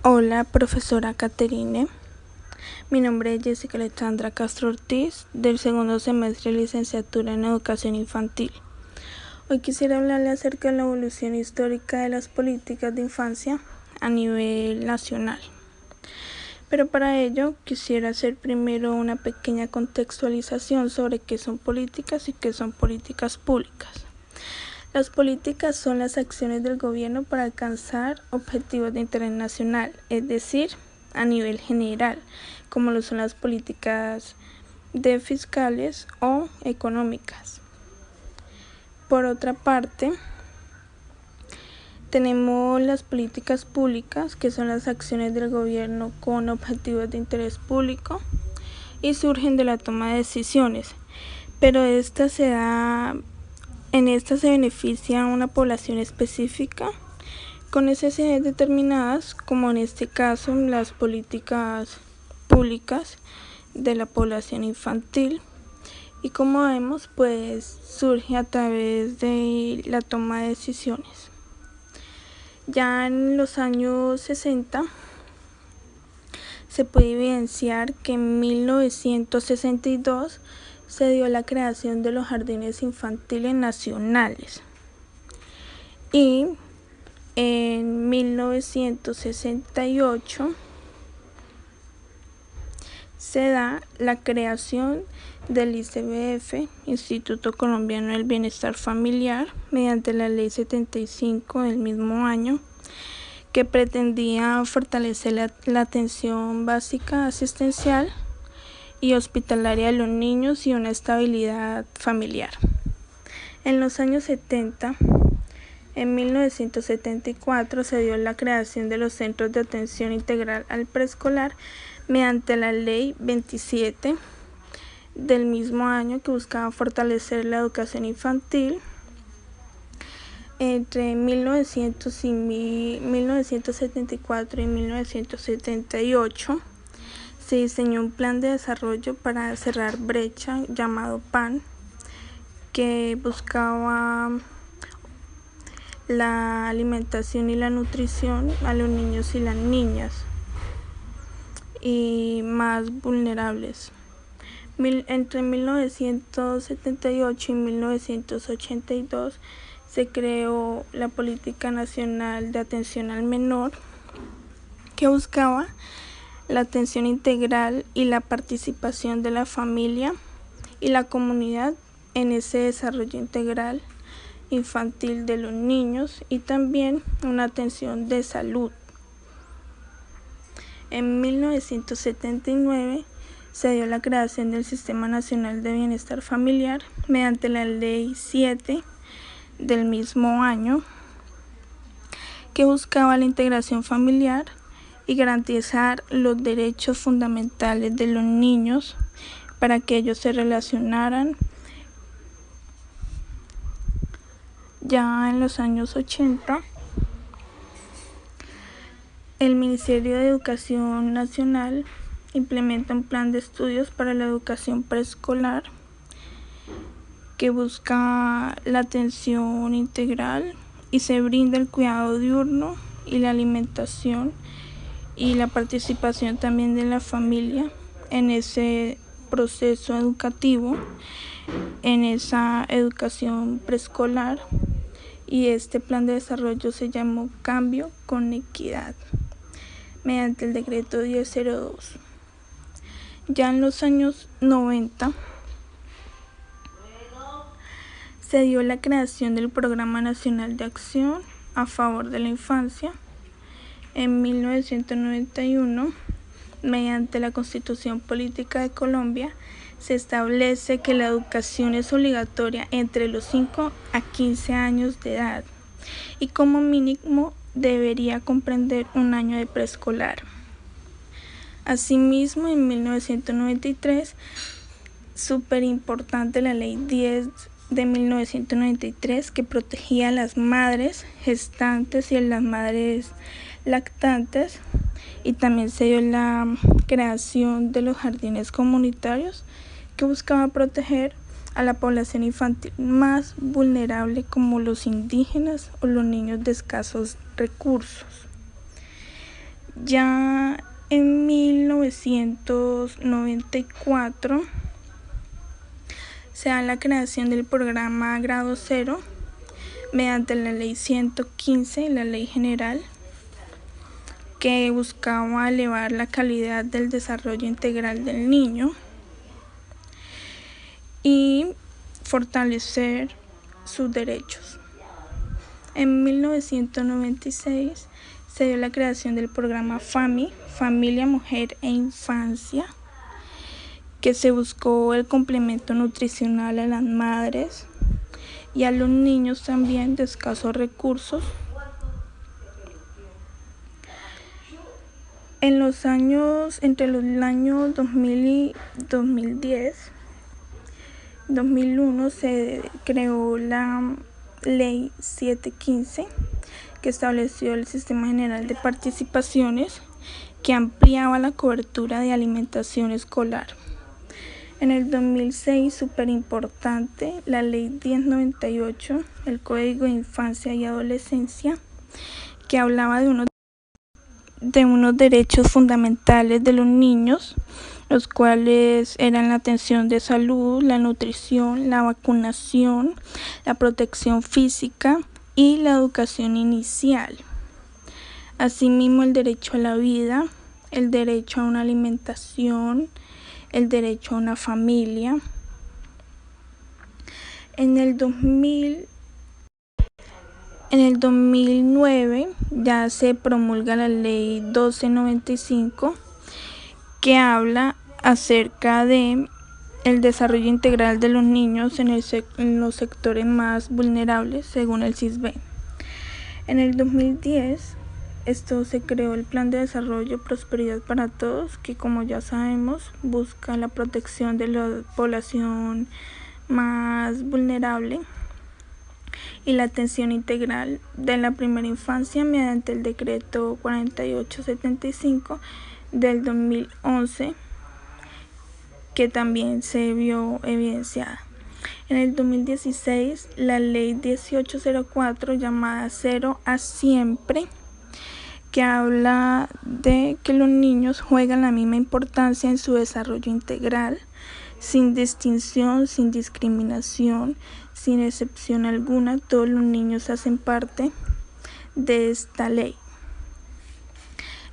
Hola, profesora Caterine. Mi nombre es Jessica Alexandra Castro Ortiz, del segundo semestre de licenciatura en Educación Infantil. Hoy quisiera hablarle acerca de la evolución histórica de las políticas de infancia a nivel nacional. Pero para ello quisiera hacer primero una pequeña contextualización sobre qué son políticas y qué son políticas públicas. Las políticas son las acciones del gobierno para alcanzar objetivos de interés nacional, es decir, a nivel general, como lo son las políticas de fiscales o económicas. Por otra parte, tenemos las políticas públicas, que son las acciones del gobierno con objetivos de interés público y surgen de la toma de decisiones, pero en esta se beneficia a una población específica con necesidades determinadas, como en este caso las políticas públicas de la población infantil, y como vemos pues surge a través de la toma de decisiones. Ya en los años 60 se puede evidenciar que en 1962 se dio la creación de los jardines infantiles nacionales y en 1968 se da la creación del ICBF, Instituto Colombiano del Bienestar Familiar, mediante la Ley 75 del mismo año, que pretendía fortalecer la atención básica asistencial y hospitalaria de los niños y una estabilidad familiar. En los años 70, en 1974 se dio la creación de los Centros de Atención Integral al Preescolar mediante la Ley 27 del mismo año, que buscaba fortalecer la educación infantil. Entre 1974 y 1978 se diseñó un plan de desarrollo para cerrar brecha llamado PAN, que buscaba la alimentación y la nutrición a los niños y las niñas y más vulnerables. Entre 1978 y 1982 se creó la Política Nacional de Atención al Menor, que buscaba la atención integral y la participación de la familia y la comunidad en ese desarrollo integral infantil de los niños, y también una atención de salud. En 1979 se dio la creación del Sistema Nacional de Bienestar Familiar mediante la Ley 7 del mismo año, que buscaba la integración familiar y garantizar los derechos fundamentales de los niños para que ellos se relacionaran. Ya en los años 80, el Ministerio de Educación Nacional implementa un plan de estudios para la educación preescolar que busca la atención integral y se brinda el cuidado diurno y la alimentación y la participación también de la familia en ese proceso educativo, en esa educación preescolar, y este plan de desarrollo se llamó Cambio con Equidad mediante el decreto 1002. Ya en los años 90 se dio la creación del Programa Nacional de Acción a favor de la infancia. En 1991, mediante la Constitución Política de Colombia, se establece que la educación es obligatoria entre los 5 a 15 años de edad y como mínimo debería comprender un año de preescolar. Asimismo, en 1993, súper importante, la Ley 10 de 1993, que protegía a las madres gestantes y a las madres lactantes, y también se dio la creación de los jardines comunitarios, que buscaba proteger a la población infantil más vulnerable, como los indígenas o los niños de escasos recursos. Ya en 1994 se da la creación del programa Grado Cero mediante la Ley 115, la Ley General, que buscaba elevar la calidad del desarrollo integral del niño y fortalecer sus derechos. En 1996 se dio la creación del programa FAMI, Familia, Mujer e Infancia, que se buscó el complemento nutricional a las madres y a los niños también de escasos recursos. En los años, entre los años 2000 y 2001 se creó la Ley 715, que estableció el Sistema General de Participaciones, que ampliaba la cobertura de alimentación escolar. En el 2006, súper importante, la Ley 1098, el Código de Infancia y Adolescencia, que hablaba de unos derechos fundamentales de los niños, los cuales eran la atención de salud, la nutrición, la vacunación, la protección física y la educación inicial. Asimismo, el derecho a la vida, el derecho a una alimentación, el derecho a una familia. En el 2009 ya se promulga la Ley 1295, que habla acerca de el desarrollo integral de los niños en los sectores más vulnerables, según el CISBEN. En el 2010 se creó el Plan de Desarrollo Prosperidad para Todos, que, como ya sabemos, busca la protección de la población más vulnerable y la atención integral de la primera infancia mediante el decreto 4875 del 2011, que también se vio evidenciada. En el 2016, la Ley 1804, llamada Cero a Siempre, que habla de que los niños juegan la misma importancia en su desarrollo integral, sin distinción, sin discriminación, sin excepción alguna. Todos los niños hacen parte de esta ley.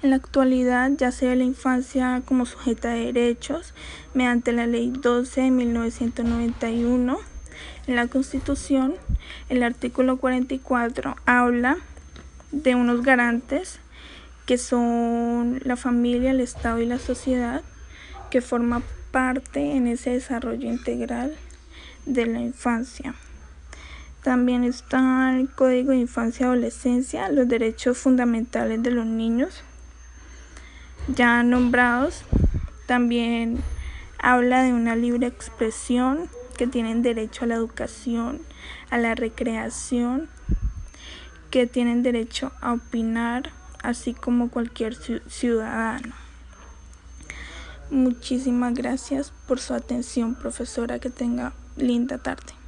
En la actualidad ya se ve la infancia como sujeta de derechos mediante la Ley 12 de 1991. En la Constitución, el artículo 44 habla de unos garantes que son la familia, el Estado y la sociedad, que forma parte en ese desarrollo integral de la infancia. También está el Código de Infancia y Adolescencia, los derechos fundamentales de los niños ya nombrados. También habla de una libre expresión, que tienen derecho a la educación, a la recreación, que tienen derecho a opinar, así como cualquier ciudadano. Muchísimas gracias por su atención, profesora. Que tenga linda tarde.